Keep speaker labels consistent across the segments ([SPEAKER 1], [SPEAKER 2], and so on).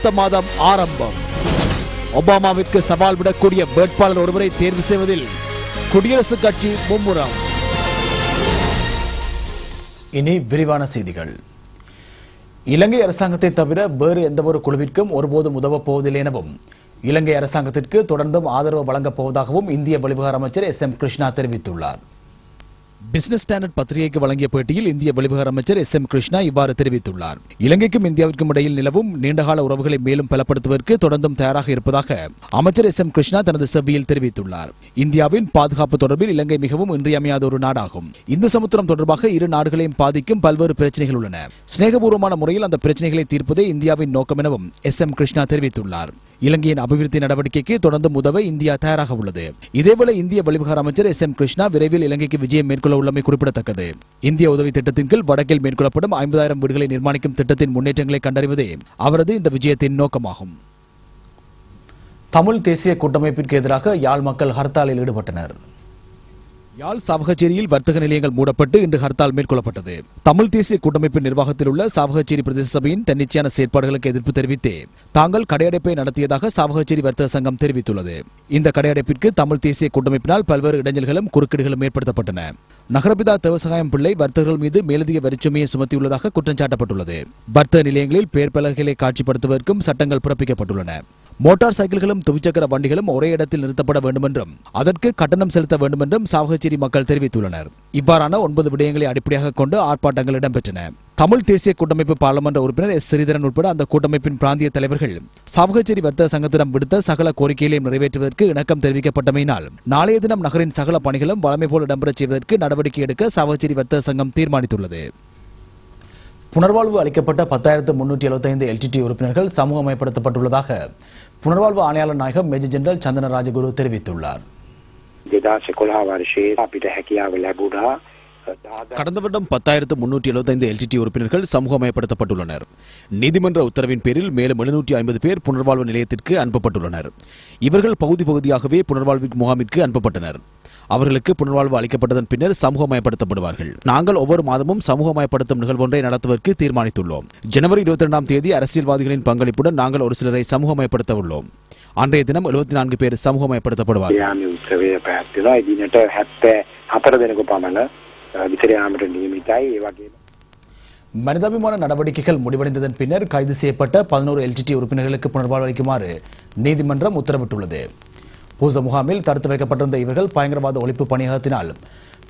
[SPEAKER 1] அடுத்த மாதம் ஆரம்பம். ஒபாமாவிற்கு சவால் விடக்கூடிய வேட்பாளர் ஒருவரை தேர்வு செய்வதில் குடியரசுக் கட்சி மும்முரம். இனி விரிவான செய்திகள். இலங்கை அரசாங்கத்தை தவிர வேறு எந்தவொரு குழுவிற்கும் ஒருபோதும் உதவப் போவதில்லை எனவும் இலங்கை அரசாங்கத்திற்கு தொடர்ந்தும் ஆதரவு வழங்கப் போவதாகவும் இந்திய வெளிவிவகார அமைச்சர் SM கிருஷ்ணா தெரிவித்துள்ளார். பிசினஸ் ஸ்டாண்டர்ட் பத்திரிகைக்கு வழங்கிய பேட்டியில் இந்திய வெளிவிவகார அமைச்சர் SM கிருஷ்ணா இவ்வாறு தெரிவித்துள்ளார். இலங்கைக்கும் இந்தியாவிற்கும் இடையில் நிலவும் நீண்டகால உறவுகளை மேலும் பலப்படுத்துவதற்கு தொடர்ந்தும் தயாராக இருப்பதாக அமைச்சர் SM கிருஷ்ணா தனது செவ்வியில் தெரிவித்துள்ளார். இந்தியாவின் பாதுகாப்பு தொடர்பில் இலங்கை மிகவும் இன்றியமையாத ஒரு நாடாகும். இந்து சமுத்திரம் தொடர்பாக இரு நாடுகளையும் பாதிக்கும் பல்வேறு பிரச்சனைகள் உள்ளன. சிநேகபூர்வமான முறையில் அந்த பிரச்சனைகளை தீர்ப்பதே இந்தியாவின் நோக்கம் எனவும் SM கிருஷ்ணா தெரிவித்துள்ளார். இலங்கையின் அபிவிருத்தி நடவடிக்கைக்கு தொடர்ந்து உதவ இந்தியா தயாராக உள்ளது. இதேபோல இந்திய வெளிவிவகார அமைச்சர் SM கிருஷ்ணா விரைவில் இலங்கைக்கு விஜயம் மேற்கொள்ள உள்ளமை குறிப்பிடத்தக்கது. இந்திய உதவி திட்டத்தின் கீழ் வடக்கில் மேற்கொள்ளப்படும் 50,000 வீடுகளை நிர்மாணிக்கும் திட்டத்தின் முன்னேற்றங்களை கண்டறிவதே அவரது இந்த விஜயத்தின் நோக்கமாகும். தமிழ் தேசிய கூட்டமைப்பிற்கு எதிராக யாழ் மக்கள் ஹர்த்தாலில் ஈடுபட்டனர். யாழ் சாவகச்சேரியில் வர்த்தக நிலையங்கள் மூடப்பட்டு இன்று ஹர்த்தால் மேற்கொள்ளப்பட்டது. தமிழ் தேசிய கூட்டமைப்பின் நிர்வாகத்தில் உள்ள சாவகச்சேரி பிரதேச சபையின் தன்னிச்சையான செயற்பாடுகளுக்கு எதிர்ப்பு தெரிவித்து தாங்கள் கடையடைப்பை நடத்தியதாக சாவகச்சேரி வர்த்தக சங்கம் தெரிவித்துள்ளது. இந்த கடையடைப்பிற்கு தமிழ் தேசிய கூட்டமைப்பினால் பல்வேறு இடைஞ்சல்களும் குறுக்கீடுகளும் ஏற்படுத்தப்பட்டன. நகரபிதா தேவசகாயம் பிள்ளை வர்த்தகர்கள் மீது மேலதிக வரிச்சுமையை சுமத்தியுள்ளதாக குற்றம் சாட்டப்பட்டுள்ளது. வர்த்தக நிலையங்களில் பெயர் பலகைகளை காட்சிப்படுத்துவதற்கும் சட்டங்கள் பிறப்பிக்கப்பட்டுள்ளன. மோட்டார் சைக்கிள்களும் துவிச்சக்கர வண்டிகளும் ஒரே இடத்தில் நிறுத்தப்பட வேண்டும் என்றும் அதற்கு கட்டணம் செலுத்த வேண்டும் என்றும் சாவகச்சேரி மக்கள் தெரிவித்துள்ளனர். இவ்வாறான 9 விடயங்களை அடிப்படையாக கொண்டு ஆர்ப்பாட்டங்கள் இடம்பெற்றன. தமிழ் தேசிய கூட்டமைப்பு பாராளுமன்ற உறுப்பினர் S ஸ்ரீதரன் உட்பட அந்த கூட்டமைப்பின் பிராந்திய தலைவர்கள் சாவகச்சேரி வர்த்தக சங்கத்திடம் விடுத்த சகல கோரிக்கைகளையும் நிறைவேற்றுவதற்கு இணக்கம் தெரிவிக்கப்பட்டமையினால் நாளைய தினம் நகரின் சகல பணிகளும் வழமை போல் இடம்பெறச் செய்வதற்கு நடவடிக்கை எடுக்க சாவகச்சேரி வர்த்தக சங்கம் தீர்மானித்துள்ளது. புனர்வாழ்வு அளிக்கப்பட்ட 10,375 LTT உறுப்பினர்கள் சமூகமயப்படுத்தப்பட்டுள்ளதாக புனர்வாழ்வு ஆணையாளர் நாயகம் மேஜர் ஜெனரல் சந்தன ராஜகுரு தெரிவித்துள்ளார். கடந்த வருடம் 10,375 LTT உறுப்பினர்கள் சமூகமயப்படுத்தப்பட்டுள்ளனர். நீதிமன்ற உத்தரவின் பேரில் மேலும் 750 பேர் புனர்வாழ்வு நிலையத்திற்கு அனுப்பப்பட்டுள்ளனர். இவர்கள் பகுதி பகுதியாகவே புனர்வாழ்வு முகாமிற்கு அனுப்பப்பட்டனர். அவர்களுக்கு புனர்வாழ்வு அளிக்கப்பட்டதன் பின்னர் சமூகமயப்படுத்தப்படுவார்கள். நாங்கள் ஒவ்வொரு மாதமும் சமூகமயப்படுத்தும் நிகழ்வொன்றை நடத்துவதற்கு தீர்மானித்துள்ளோம். ஜனவரி 22ஆம் தேதி அரசியல்வாதிகளின் பங்களிப்புடன் நாங்கள் ஒரு சிலரை சமூகமயப்படுத்த உள்ளோம். அன்றைய தினம் 74 பேர் சமூகமயப்படுத்தப்படுவார்கள். மனிதாபிமான நடவடிக்கைகள் முடிவடைந்ததன் பின்னர் கைது செய்யப்பட்ட 11 LTT உறுப்பினர்களுக்கு புனர்வாழ்வு அளிக்குமாறு நீதிமன்றம் உத்தரவிட்டுள்ளது. பூச முகாமில் தடுத்து வைக்கப்பட்டிருந்த இவர்கள் பயங்கரவாத ஒழிப்பு பணியகத்தினால்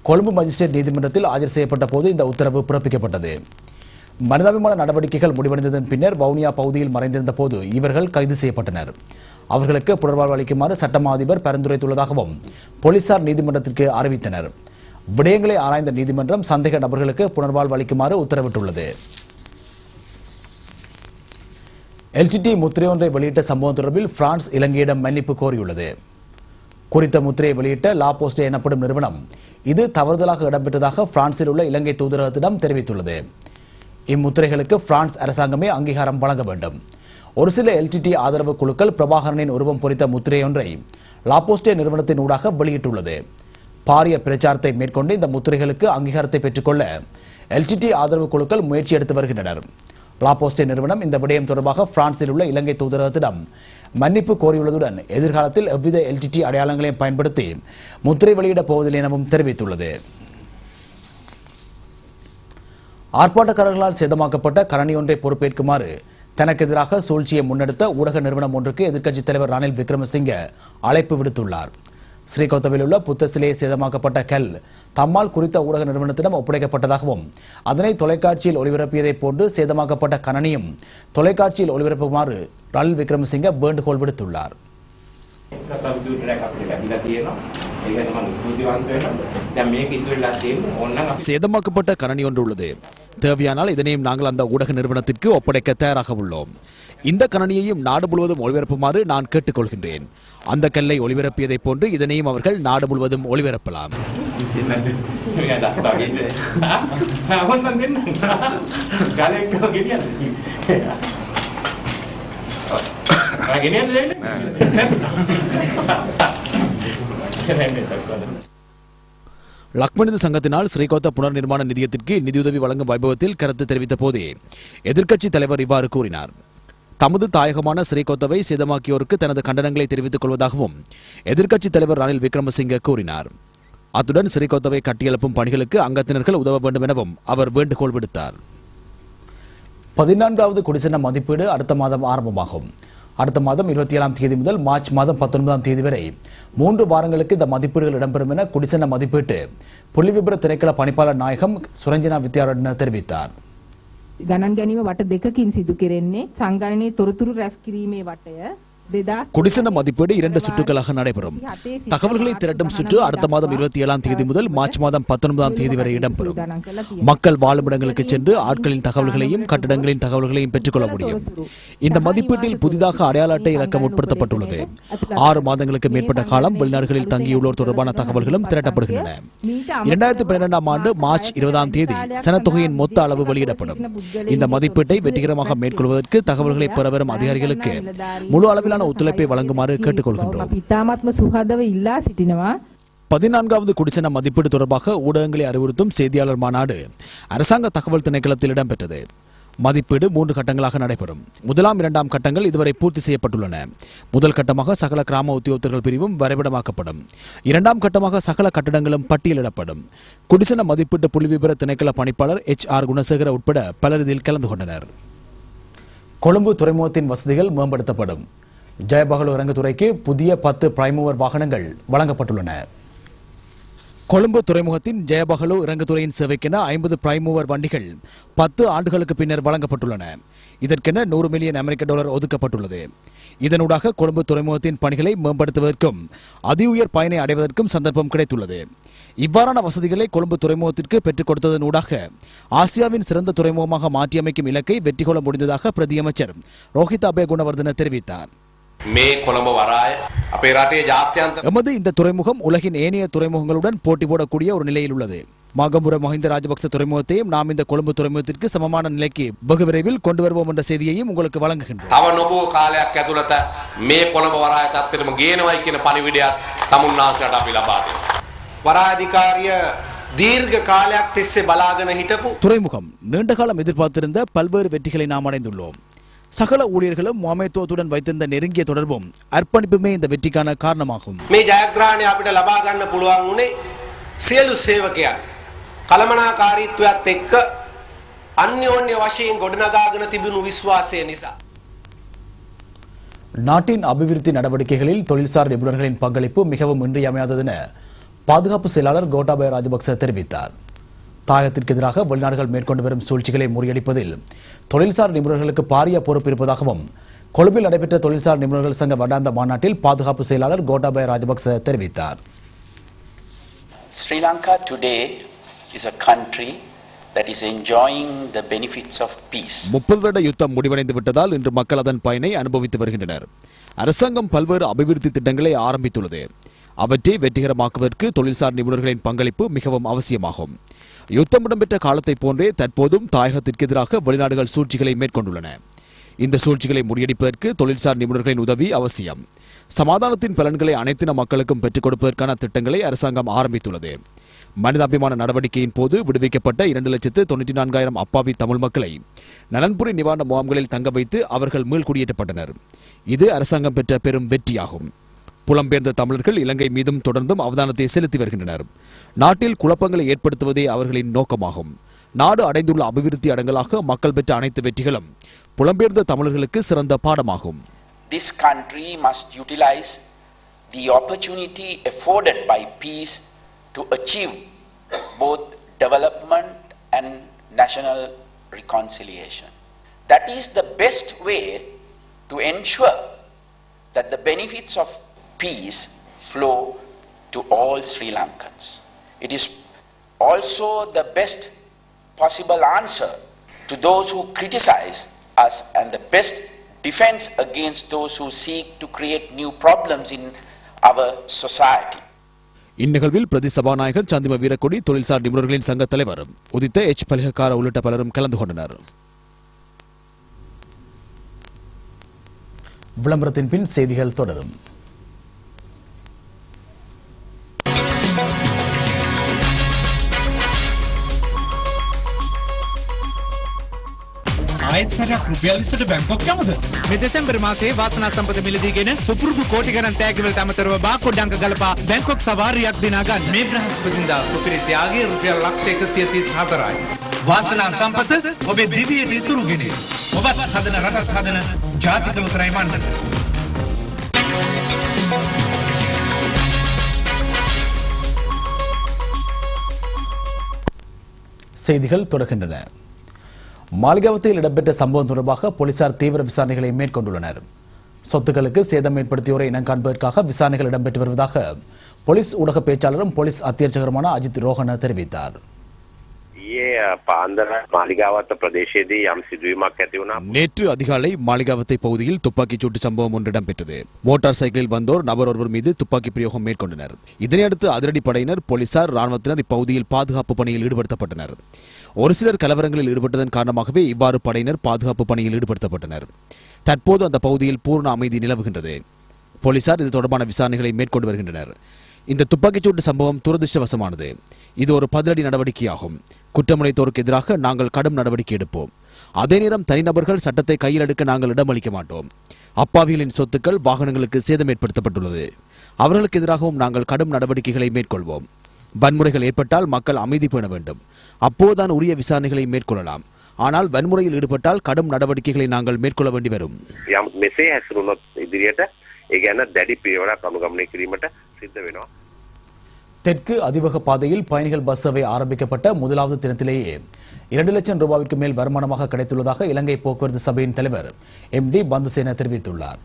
[SPEAKER 1] கொழும்பு மஜிஸ்ட்ரேட் நீதிமன்றத்தில் ஆஜர் செய்யப்பட்ட போது இந்த உத்தரவு பிறப்பிக்கப்பட்டது. மனிதாபிமான நடவடிக்கைகள் முடிவடைந்ததன் பின்னர் வவுனியா பகுதியில் மறைந்திருந்த போது இவர்கள் கைது செய்யப்பட்டனர். அவர்களுக்கு புனர்வாழ்வு அளிக்குமாறு சட்டமா அதிபர் பரிந்துரைத்துள்ளதாகவும் போலீசார் நீதிமன்றத்திற்கு அறிவித்தனர். விடயங்களை ஆராய்ந்த நீதிமன்றம் சந்தேக நபர்களுக்கு புனர்வாழ்வு அளிக்குமாறு உத்தரவிட்டுள்ளது. LTT முத்திரை ஒன்றை வெளியிட்ட சம்பவம் தொடர்பில் பிரான்ஸ் இலங்கையிடம் மன்னிப்பு கோரியுள்ளது. குறித்த முத்திரையை வெளியிட்ட லா போஸ்டே எனப்படும் நிறுவனம் இது தவறுதலாக இடம்பெற்றதாக பிரான்சில் உள்ள இலங்கை தூதரகத்திடம் தெரிவித்துள்ளது. இம்முத்திரைகளுக்கு பிரான்ஸ் அரசாங்கமே அங்கீகாரம் வழங்க வேண்டும். ஒரு சில LTT ஆதரவு குழுக்கள் பிரபாகரனின் உருவம் பொறித்த முத்திரையொன்றை லா போஸ்டே நிறுவனத்தின் ஊடாக வெளியிட்டுள்ளது. பாரிய பிரச்சாரத்தை மேற்கொண்டு இந்த முத்திரைகளுக்கு அங்கீகாரத்தை பெற்றுக்கொள்ள LTT ஆதரவு குழுக்கள் முயற்சி எடுத்து வருகின்றனர். லா போஸ்டே நிறுவனம் இந்த விடயம் தொடர்பாக பிரான்சில் உள்ள இலங்கை தூதரகத்திடம் மன்னிப்பு கோரியுள்ளதுடன் எதிர்காலத்தில் எவ்வித LTT அடையாளங்களையும் பயன்படுத்தி முத்திரை வெளியிடப் போவதில்லை எனவும் தெரிவித்துள்ளது. ஆர்ப்பாட்டக்காரர்களால் சேதமாக்கப்பட்ட கரணி ஒன்றை பொறுப்பேற்குமாறு தனக்கு எதிராக சூழ்ச்சியை முன்னெடுத்த ஊடக நிறுவனம் ஒன்றுக்கு எதிர்க்கட்சித் தலைவர் ரணில் விக்ரமசிங்கே அழைப்பு விடுத்துள்ளார். ஸ்ரீகோத்தவில் உள்ள புத்த சிலையை சேதமாக்கப்பட்ட கல் தம்மால் குறித்த ஊடக நிறுவனத்திடம் ஒப்படைக்கப்பட்டதாகவும் அதனை தொலைக்காட்சியில் ஒளிபரப்பியதை போன்று சேதமாக்கப்பட்ட கணனியும் தொலைக்காட்சியில் ஒளிபரப்புமாறு ரணில் விக்ரமசிங்கே வேண்டுகோள் விடுத்துள்ளார். சேதமாக்கப்பட்ட கணனி ஒன்று உள்ளது. தேவையானால் இதனையும் நாங்கள் அந்த ஊடக நிறுவனத்திற்கு ஒப்படைக்க தயாராக உள்ளோம். இந்த கணனியையும் நாடு முழுவதும் ஒளிபரப்புமாறு நான் கேட்டுக்கொள்கின்றேன். அந்த கல்லை ஒளிபரப்பியதை போன்று இதனையும் அவர்கள் நாடு முழுவதும் ஒளிபரப்பலாம். லக்மனித சங்கத்தினால் ஸ்ரீகோத்தா புனர் நிர்மாண நிதியத்திற்கு நிதியுதவி வழங்கும் வைபவத்தில் கருத்து தெரிவித்த போதே எதிர்க்கட்சி தலைவர் இவ்வாறு கூறினார். தமது தாயகமான ஸ்ரீகோத்தவை சேதமாக்கியோருக்கு தனது கண்டனங்களை தெரிவித்துக் கொள்வதாகவும் எதிர்க்கட்சித் தலைவர் ரணில் விக்ரமசிங்கே கூறினார். அத்துடன் ஸ்ரீகோத்தவை கட்டியெழுப்பும் பணிகளுக்கு அங்கத்தினர்கள் உதவ வேண்டும் எனவும் அவர் வேண்டுகோள் விடுத்தார். 14வது குடிசன மதிப்பீடு அடுத்த மாதம் ஆரம்பமாகும். அடுத்த மாதம் 27ஆம் தேதி முதல் மார்ச் மாதம் 19ஆம் தேதி வரை 3 வாரங்களுக்கு இந்த மதிப்பீடுகள் இடம்பெறும் என குடிசன மதிப்பீட்டு புள்ளிவிபர திணைக்கள பணிப்பாளர் நாயகம் சுரஞ்சனா வித்யாரட்ன தெரிவித்தார்.
[SPEAKER 2] ගණන් ගැනීම වට දෙකකින් සිදු කෙරෙන්නේ සංගණනයේ තොරතුරු රැස් කිරීමේ වටය
[SPEAKER 1] குடிசன மதிப்பீடு 2 சுற்றுகளாக நடைபெறும். தகவல்களை திரட்டும் சுற்று அடுத்த மாதம் 27ஆம் தேதி முதல் மார்ச் மாதம் 19ஆம் தேதி வரை இடம்பெறும். மக்கள் வாழும் இடங்களுக்கு சென்று ஆட்களின் தகவல்களையும் கட்டடங்களின் தகவல்களையும் பெற்றுக்கொள்ள முடியும். இந்த மதிப்பீட்டில் புதிதாக அடையாள அட்டை இலக்கம் உட்படுத்தப்பட்டுள்ளது. 6 மாதங்களுக்கு மேற்பட்ட காலம் வெளிநாடுகளில் தங்கியுள்ளோர் தொடர்பான தகவல்களும் திரட்டப்படுகின்றன. 2012ஆம் ஆண்டு மார்ச் 20ஆம் தேதி சனத்தொகையின் மொத்த அளவு வெளியிடப்படும். இந்த மதிப்பீட்டை வெற்றிகரமாக மேற்கொள்வதற்கு தகவல்களை பெற வரும் அதிகாரிகளுக்கு முழு அளவிலான ஒத்துழைப்பை வழங்குமாறு கேட்டுக்கொள்கின்றோம். 14வது குடிசன மதிப்பீடு தொடர்பாக ஊடகங்களை அறிவுறுத்தும் செய்தியாளர் மாநாடு அரசாங்க தகவல் திணைக்களத்தில் இடம்பெற்றது. மதிப்பீடு 3 கட்டங்களாக நடைபெறும். 1ஆம் 2ஆம் கட்டங்கள் இதுவரை பூர்த்தி செய்யப்பட்டுள்ளன. முதல் கட்டமாக சகல கிராம உத்தியோகத்தர்கள் பிரிவும் வரைபடமாக்கப்படும். 2ஆம் கட்டமாக சகல கட்டடங்களும் பட்டியலிடப்படும். குடிசன மதிப்பீட்டு புள்ளிவிபர திணைக்கள பணிப்பாளர் HR குணசேகர உட்பட பலர் இதில் கலந்து கொண்டனர். கொழும்பு துறைமுகத்தின் வசதிகள் மேம்படுத்தப்படும். ஜெயபகலு இறங்குதுறைக்கு புதிய 10 பிரைமூவர் வாகனங்கள் வழங்கப்பட்டுள்ளன. கொழும்பு துறைமுகத்தின் ஜெயபகலு இறங்குதுறையின் சேவைக்கென 50 பிரைமூவர் வண்டிகள் 10 ஆண்டுகளுக்கு பின்னர் வழங்கப்பட்டுள்ளன. இதற்கென $100 மில்லியன் ஒதுக்கப்பட்டுள்ளது. இதனூடாக கொழும்பு துறைமுகத்தின் பணிகளை மேம்படுத்துவதற்கும் அதிஉயர் பயனை அடைவதற்கும் சந்தர்ப்பம் கிடைத்துள்ளது. இவ்வாறான வசதிகளை கொழும்பு துறைமுகத்திற்கு பெற்றுக் கொடுத்ததனூடாக ஆசியாவின் சிறந்த துறைமுகமாக மாற்றியமைக்கும் இலக்கை வெற்றி கொள்ள முடிந்ததாக பிரதியமைச்சர் ரோஹித் அபே குணவர்தன தெரிவித்தார். எமது இந்த துறைமுகம் உலகின் ஏனைய துறைமுகங்களுடன் போட்டி போடக்கூடிய ஒரு நிலையில் உள்ளது. மாகம்புர மஹிந்த ராஜபக்ச துறைமுகத்தையும் நாம் இந்த கொழும்பு துறைமுகத்திற்கு சமமான நிலைக்கு வெகு விரைவில் கொண்டு வருவோம் என்ற செய்தியையும் உங்களுக்கு வழங்குகின்றோம். துறைமுகம் நீண்ட காலம் எதிர்பார்த்திருந்த பல்வேறு வெற்றிகளை நாம் அடைந்துள்ளோம். சகல ஊழியர்களும் முகாமைத்துவத்துடன் வைத்திருந்த நெருங்கிய தொடர்பும் அர்ப்பணிப்புமே இந்த வெற்றிக்கான காரணமாகும்.
[SPEAKER 3] මේ ජයග්‍රහණය අපිට ලබා ගන්න පුළුවන් උනේ සියලු සේවකයන් කළමනාකාරීත්වයත් එක්ක අන්‍යෝන්‍ය වශයෙන් ගොඩනගාගෙන තිබුණු විශ්වාසය නිසා.
[SPEAKER 1] நாட்டின் அபிவிருத்தி நடவடிக்கைகளில் தொழில்சார் நிபுணர்களின் பங்களிப்பு மிகவும் இன்றியமையாதது என பாதுகாப்பு செயலாளர் கோட்டாபய ராஜபக்ச தெரிவித்தார். தாயகத்திற்கு எதிராக வெளிநாடுகள் மேற்கொண்டு வரும் சூழ்ச்சிகளை முறியடிப்பதில் தொழில்சார் நிபுணர்களுக்கு பாரிய பொறுப்பு இருப்பதாகவும் கொழும்பில் நடைபெற்ற தொழில்சார் நிபுணர்கள் சங்க வருடாந்த மாநாட்டில் பாதுகாப்பு செயலாளர் கோட்டாபய ராஜபக்ச தெரிவித்தார்.
[SPEAKER 4] Sri Lanka today is a country that is enjoying the benefits of peace. 30
[SPEAKER 1] வருட யுத்தம் முடிவடைந்து விட்டதால் இன்று மக்கள் அதன் பயனை அனுபவித்து வருகின்றனர். அரசாங்கம் பல்வேறு அபிவிருத்தி திட்டங்களை ஆரம்பித்துள்ளது. அவற்றை வெற்றிகரமாக்குவதற்கு தொழில்சார் நிபுணர்களின் பங்களிப்பு மிகவும் அவசியமாகும். யுத்தம் இடம்பெற்ற காலத்தை போன்றே தற்போதும் தாயகத்திற்கு எதிராக வெளிநாடுகள் சூழ்ச்சிகளை மேற்கொண்டுள்ளன. இந்த சூழ்ச்சிகளை முறியடிப்பதற்கு தொழில்சார் நிபுணர்களின் உதவி அவசியம். சமாதானத்தின் பலன்களை அனைத்தின மக்களுக்கும் பெற்றுக் கொடுப்பதற்கான திட்டங்களை அரசாங்கம் ஆரம்பித்துள்ளது. மனிதாபிமான நடவடிக்கையின் போது விடுவிக்கப்பட்ட 2,94,000 அப்பாவி தமிழ் மக்களை நலன்புரி நிவாரண முகாம்களில் தங்க வைத்து அவர்கள் மீள்குடியேற்றப்பட்டனர். இது அரசாங்கம் பெற்ற பெரும் வெற்றியாகும். புலம்பெயர்ந்த தமிழர்கள் இலங்கை மீதும் தொடர்ந்தும் அவதானத்தை செலுத்தி வருகின்றனர். நாட்டில் குழப்பங்களை ஏற்படுத்துவதே அவர்களின் நோக்கமாகும். நாடு அடைந்துள்ள அபிவிருத்தி அடங்கலாக மக்கள் பெற்ற அனைத்து வெற்றிகளும் புலம்பெயர்ந்த தமிழர்களுக்கு சிறந்த பாடமாகும்.
[SPEAKER 4] This country must utilize the opportunity afforded by peace to achieve both development and national reconciliation. That is the best way to ensure that the benefits of peace flow to all Sri Lankans. It is also the best possible answer to those who criticize us and the best defense against those who seek to create new problems in our society.
[SPEAKER 1] இந்நிகழ்வில் பிரதி சபாநாயகர் சந்திம வீரக்கொடி, தொழில்சார் நிபுணர்களின் சங்க தலைவர் உதித்த H. பலிகக்கார உள்ளிட்ட பலரும் கலந்து கொண்டனர். விளம்பரத்தின் பின் செய்திகள் தொடரும்.
[SPEAKER 5] ආයෙත් සැරයක් රුපියල් 20ට බැංකුවක් යමුද?
[SPEAKER 6] මේ දෙසැම්බර් මාසයේ වාසනා සම්පත මිලදීගෙන සුපුරුදු කෝටි ගණන් තෑගි වලට අමතරව බාකොඩ් අංක ගලපා බැංකුවක් සවාරියක් දිනා ගන්න.
[SPEAKER 5] මේ බ්‍රහස්පතින්දා සුපිරි ත්‍යාගයේ රුපියල් ලක්ෂ 134යි.
[SPEAKER 6] වාසනා සම්පත ඔබේ දිවියට ඉසුරුගෙන. ඔබත් හදන රටත් හදන ජාතික ලොතරැයි මණ්ඩල.
[SPEAKER 1] செய்திகள் தொடர்கின்றன. மாளிகாவத்தில் இடம்பெற்ற சம்பவம் தொடர்பாக போலீசார் தீவிர விசாரணைகளை மேற்கொண்டுள்ளனர். சொத்துக்களுக்கு சேதம் ஏற்படுத்தியோரை இனம் காண்பதற்காக விசாரணைகள் இடம்பெற்று வருவதாக போலீஸ் ஊடக பேச்சாளரும் போலீஸ் அத்தியட்சகருமான அஜித் ரோஹன தெரிவித்தார். நேற்று அதிகாலை மாளிகாவத்தை பகுதியில் துப்பாக்கிச் சூட்டு சம்பவம் ஒன்று இடம்பெற்றது. மோட்டார் சைக்கிளில் வந்தோர் நபர் ஒருவர் மீது துப்பாக்கி பிரயோகம் மேற்கொண்டனர். இதனையடுத்து அதிரடிப்படையினர், போலீசார், ராணுவத்தினர் இப்பகுதியில் பாதுகாப்பு பணியில் ஈடுபடுத்தப்பட்டனர். ஒரு சிலர் கலவரங்களில் ஈடுபட்டதன் காரணமாகவே இவ்வாறு படையினர் பாதுகாப்பு பணியில் ஈடுபடுத்தப்பட்டனர். தற்போது அந்த பகுதியில் பூர்ண அமைதி நிலவுகின்றது. போலீசார் இது தொடர்பான விசாரணைகளை மேற்கொண்டு வருகின்றனர். இந்த துப்பாக்கிச்சூட்டு சம்பவம் துரதிருஷ்டவசமானது. இது ஒரு பதிலடி நடவடிக்கையாகும். குற்றமுனைத்தோருக்கு எதிராக நாங்கள் கடும் நடவடிக்கை எடுப்போம். அதே நேரம் தனிநபர்கள் சட்டத்தை கையில் எடுக்க நாங்கள் இடமளிக்க மாட்டோம். அப்பாவிகளின் சொத்துக்கள், வாகனங்களுக்கு சேதம் ஏற்படுத்தப்பட்டுள்ளது. அவர்களுக்கு எதிராகவும் நாங்கள் கடும் நடவடிக்கைகளை மேற்கொள்வோம். வன்முறைகள் ஏற்பட்டால் மக்கள் அமைதி பேண வேண்டும். அப்போதுதான் உரிய விசாரணைகளை மேற்கொள்ளலாம். ஆனால் வன்முறையில் ஈடுபட்டால் கடும் நடவடிக்கைகளை நாங்கள் மேற்கொள்ள வேண்டி வரும். தெற்கு அதிவேக பாதையில் பயணிகள் பஸ் சேவை ஆரம்பிக்கப்பட்ட முதலாவது தினத்திலேயே 2 லட்சம் ரூபாய்க்கு மேல் வருமானமாக கிடைத்துள்ளதாக இலங்கை போக்குவரத்து சபையின் தலைவர் MD பந்துசேன தெரிவித்துள்ளார்.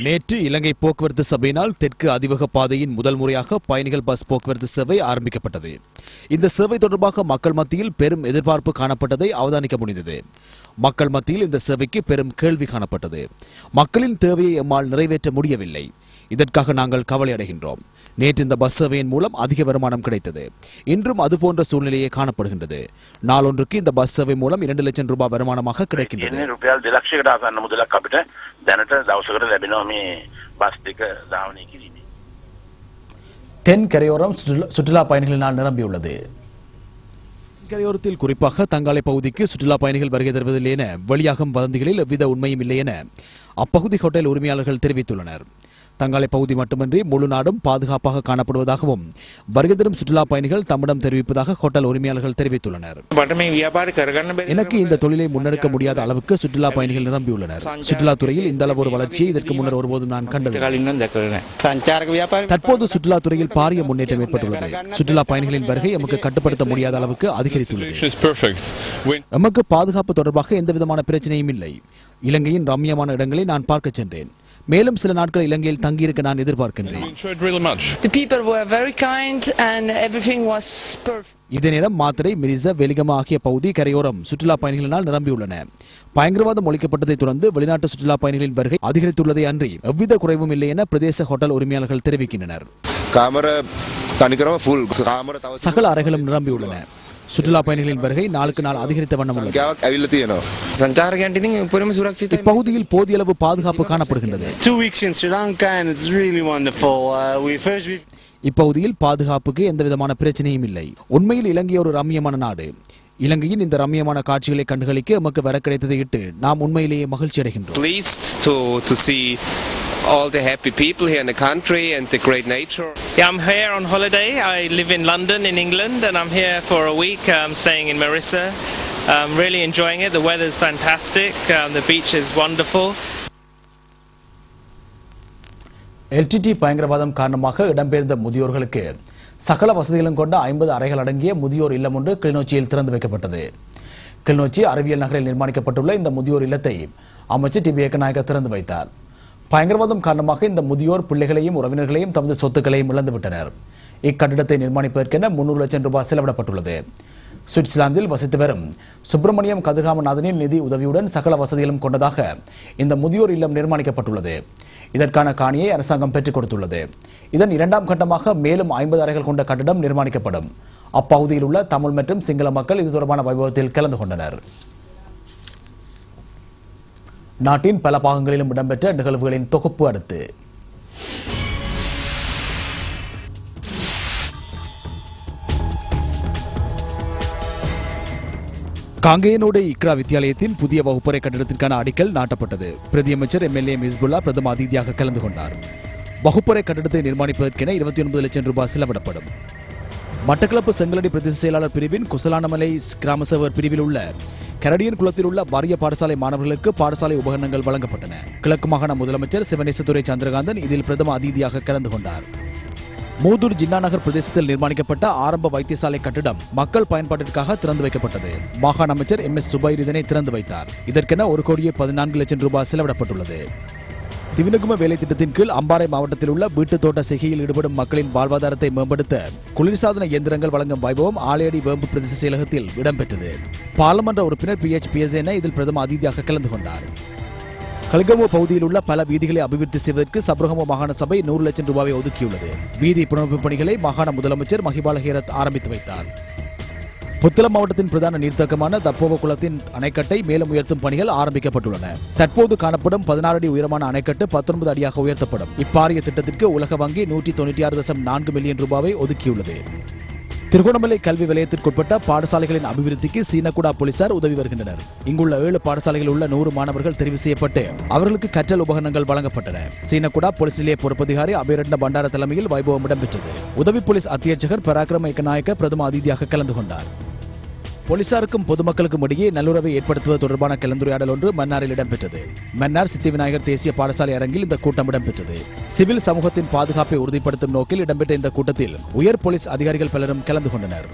[SPEAKER 1] நேற்று இலங்கை போக்குவரத்து சபையினால் தெற்கு அதிவேக பாதையின் முதல் முறையாக பயணிகள் பஸ் போக்குவரத்து சேவை ஆரம்பிக்கப்பட்டது. இந்த சேவை தொடர்பாக மக்கள் மத்தியில் பெரும் எதிர்பார்ப்பு காணப்பட்டதை அவதானிக்க முடிந்தது. மக்கள் மத்தியில் இந்த சேவைக்கு பெரும் கேள்வி காணப்பட்டது. மக்களின் தேவையை எம்மால் நிறைவேற்ற முடியவில்லை. இதற்காக நாங்கள் கவலை அடைகின்றோம். நேற்று இந்த பஸ் சேவையின் மூலம் அதிக வருமானம் கிடைத்தது. இன்றும் அதுபோன்ற சூழ்நிலையே காணப்படுகின்றது. நாளொன்றுக்கு இந்த பஸ் சேவை மூலம் 2 லட்சம் ரூபாய் வருமானமாக கிடைக்கின்றது. தென் கரையோரம் சுற்றுலா பயணிகளினால் நிரம்பியுள்ளது. கரையோரத்தில் குறிப்பாக தங்காலை பகுதிக்கு சுற்றுலா பயணிகள் வருகை தருவதில்லை என வெளியாகும் வதந்திகளில் எவ்வித உண்மையும் இல்லை என அப்பகுதி ஹோட்டல் உரிமையாளர்கள் தெரிவித்துள்ளனர். தங்காலை பகுதி மட்டுமின்றி முழு நாடும் பாதுகாப்பாக காணப்படுவதாகவும் வருகை தரும் சுற்றுலா பயணிகள் தம்மிடம் தெரிவிப்பதாக ஹோட்டல் உரிமையாளர்கள் தெரிவித்துள்ளனர். எனக்கு இந்த தொழிலை முன்னெடுக்க முடியாத அளவுக்கு சுற்றுலா பயணிகள் நிரம்பியுள்ளனர். சுற்றுலாத்துறையில் இந்த அளவு ஒரு வளர்ச்சியை இதற்கு முன்னர் ஒருபோதும் நான் கண்டது. தற்போது சுற்றுலாத்துறையில் பாரிய முன்னேற்றம் ஏற்பட்டுள்ளது. சுற்றுலா பயணிகளின் வருகை எமக்கு கட்டுப்படுத்த முடியாத அளவுக்கு அதிகரித்துள்ளது. எமக்கு பாதுகாப்பு தொடர்பாக எந்தவிதமான பிரச்சனையும் இல்லை. இலங்கையின் ரம்மியமான இடங்களை நான் பார்க்க சென்றேன். மேலும் சில நாட்கள் இலங்கையில் தங்கியிருக்க நான் எதிர்பார்க்கின்றேன். இதே நேரம் மாத்திரை, மிரிச, வெலிகமா ஆகிய பகுதி கரையோரம் சுற்றுலா பயணிகளினால் நிரம்பியுள்ளன. பயங்கரவாதம் ஒழிக்கப்பட்டதை தொடர்ந்து வெளிநாட்டு சுற்றுலா பயணிகளின் வருகை அதிகரித்துள்ளதை அன்றி எவ்வித குறைவும் இல்லை என பிரதேச ஹோட்டல் உரிமையாளர்கள் தெரிவிக்கின்றனர். சகல அறைகளும் நிரம்பியுள்ளன. சுற்றுலா பயணிகளின் வருகை நாளுக்கு நாள் அதிகரித்த வண்ணம் உள்ளது. இப்பகுதியில் போதிய அளவு பாதுகாப்பு காணப்படுகின்றது. இப்பகுதியில் பாதுகாப்புக்கு எந்தவிதமான பிரச்சனையும் இல்லை. உண்மையில் இலங்கை ஒரு ரம்மியமான நாடு. இலங்கையின் இந்த ரம்மியமான காட்சிகளை கண்டுகளிக்க எமக்கு வர கிடைத்ததை இட்டு நாம் உண்மையிலேயே மகிழ்ச்சி அடைகின்றோம்.
[SPEAKER 7] All the happy people here in the country and the great nature.
[SPEAKER 8] Yeah, I'm here on holiday. I live in London in England and I'm here for a week. I'm staying in Marissa. I'm really enjoying it. The weather's fantastic. The beach is wonderful.
[SPEAKER 1] LTT பயங்கரவாதம் காரணமாக இடம்பெயர்ந்த முதியோர்களுக்கு சகல வசதிகளும் கொண்ட 50 அறைகள் அடங்கிய முதியோர் இல்லம் ஒன்று கிளிநொச்சியில் திறந்து வைக்கப்பட்டது. கிளிநொச்சி அறிவியல் நகரில் நிர்மாணிக்கப்பட்டுள்ள இந்த முதியோர் இல்லத்தை அமைச்சர் டி.பி. ஏக்கநாயக்க திறந்து வைத்தார். பயங்கரவாதம் காரணமாக இந்த முதியோர் பிள்ளைகளையும் உறவினர்களையும் தமது சொத்துக்களையும் இழந்துவிட்டனர். இக்கட்டிடத்தை நிர்மாணிப்பதற்கென 300 லட்சம் ரூபாய் செலவிடப்பட்டுள்ளது. சுவிட்சர்லாந்தில் வசித்து வரும் சுப்பிரமணியம் கதிர்காமநாதனின் நிதி உதவியுடன் சகல வசதிகளும் கொண்டதாக இந்த முதியோர் இல்லம் நிர்மாணிக்கப்பட்டுள்ளது. இதற்கான காணியை அரசாங்கம் பெற்றுக் கொடுத்துள்ளது. இதன் 2ஆம் கட்டமாக மேலும் 50 அறைகள் கொண்ட கட்டிடம் நிர்மாணிக்கப்படும். அப்பகுதியில் உள்ள தமிழ் மற்றும் சிங்கள மக்கள் இது தொடர்பான வைபவத்தில் கலந்து கொண்டனர். நாட்டின் பல பாகங்களிலும் இடம்பெற்ற நிகழ்வுகளின் தொகுப்பு அடுத்து. காங்கேயனோடு இக்ரா வித்தியாலயத்தின் புதிய வகுப்பறை கட்டிடத்திற்கான அடிக்கல் நாட்டப்பட்டது. பிரதியமைச்சர் எம்எல்ஏ மிஸ்புல்லா பிரதம அதிதியாக கலந்து கொண்டார். வகுப்பறை கட்டிடத்தை நிர்மாணிப்பதற்கென 29 லட்சம் ரூபாய் செலவிடப்படும். மட்டக்களப்பு செங்கலடி பிரதேச செயலாளர் பிரிவின் குசலானமலை கிராம சேவர் பிரிவில் உள்ள கரடியன் குளத்தில் உள்ள வாரிய பாடசாலை மாணவர்களுக்கு பாடசாலை உபகரணங்கள் வழங்கப்பட்டன. கிழக்கு மாகாண முதலமைச்சர் சிவனேசதுரை சந்திரகாந்தன் இதில் பிரதம அதிதியாக கலந்து கொண்டார். மூதூர் ஜின்னா நகர் பிரதேசத்தில் நிர்மாணிக்கப்பட்ட ஆரம்ப வைத்தியசாலை கட்டிடம் மக்கள் பயன்பாட்டிற்காக திறந்து வைக்கப்பட்டது. மாகாண அமைச்சர் MS சுபைர் இதனை திறந்து வைத்தார். இதற்கென 1,14 லட்சம் ரூபாய் செலவிடப்பட்டுள்ளது. திவினகும வேலை திட்டத்தின் கீழ் அம்பாறை மாவட்டத்தில் உள்ள வீட்டுத் தோட்ட செய்கையில் ஈடுபடும் மக்களின் வாழ்வாதாரத்தை மேம்படுத்த குளிர்சாதன இயந்திரங்கள் வழங்கும் வைபவம் ஆலையடி வேம்பு பிரதேச செயலகத்தில் இடம்பெற்றது. பாராளுமன்ற உறுப்பினர் PHPSN இதில் பிரதம அதிதியாக கலந்து கொண்டார். கல்கமோ பகுதியில் உள்ள பல வீதிகளை அபிவிருத்தி செய்வதற்கு சப்ரகமோ மாகாண சபை 100 லட்சம் ரூபாயை ஒதுக்கியுள்ளது. வீதி புனரமைப்பு பணிகளை மாகாண முதலமைச்சர் மஹிபால ஹேரத் ஆரம்பித்து வைத்தார். புத்தளம் மாவட்டத்தின் பிரதான நீர்த்தேக்கமான தப்போவ குளத்தின் அணைக்கட்டை மேலும் உயர்த்தும் பணிகள் ஆரம்பிக்கப்பட்டுள்ளன. தற்போது காணப்படும் 16 அடி உயரமான அணைக்கட்டு 19 அடியாக உயர்த்தப்படும். இப்பாரிய திட்டத்திற்கு உலக வங்கி 196.4 மில்லியன் ரூபாயை ஒதுக்கியுள்ளது. திருகோணமலை கல்வி வலயத்திற்குட்பட்ட பாடசாலைகளின் அபிவிருத்திக்கு சீனக்குடா போலீசார் உதவி வருகின்றனர். இங்குள்ள 7 பாடசாலைகளில் உள்ள 100 மாணவர்கள் தெரிவு செய்யப்பட்டு அவர்களுக்கு கற்றல் உபகரணங்கள் வழங்கப்பட்டன. சீனக்குடா போலீஸ் நிலைய பொறுப்பதிகாரி அபயரட்ன பண்டார தலைமையில் வைபவம் இடம்பெற்றது. உதவி போலீஸ் அத்தியட்சகர் பராக்கிரம ஏகநாயக்க பிரதம அதிதியாக கலந்து கொண்டார். போலீசாருக்கும் பொதுமக்களுக்கும் இடையே நல்லுறவை ஏற்படுத்துவது தொடர்பான கலந்துரையாடல் ஒன்று மன்னாரில் இடம்பெற்றது. மன்னார் சித்தி விநாயகர் தேசிய பாடசாலை அரங்கில் இந்த கூட்டம் இடம்பெற்றது. சிவில் சமூகத்தின் பாதுகாப்பை உறுதிப்படுத்தும் நோக்கில் இடம்பெற்ற இந்த கூட்டத்தில் உயர் போலீஸ் அதிகாரிகள் பலரும் கலந்து கொண்டனர்.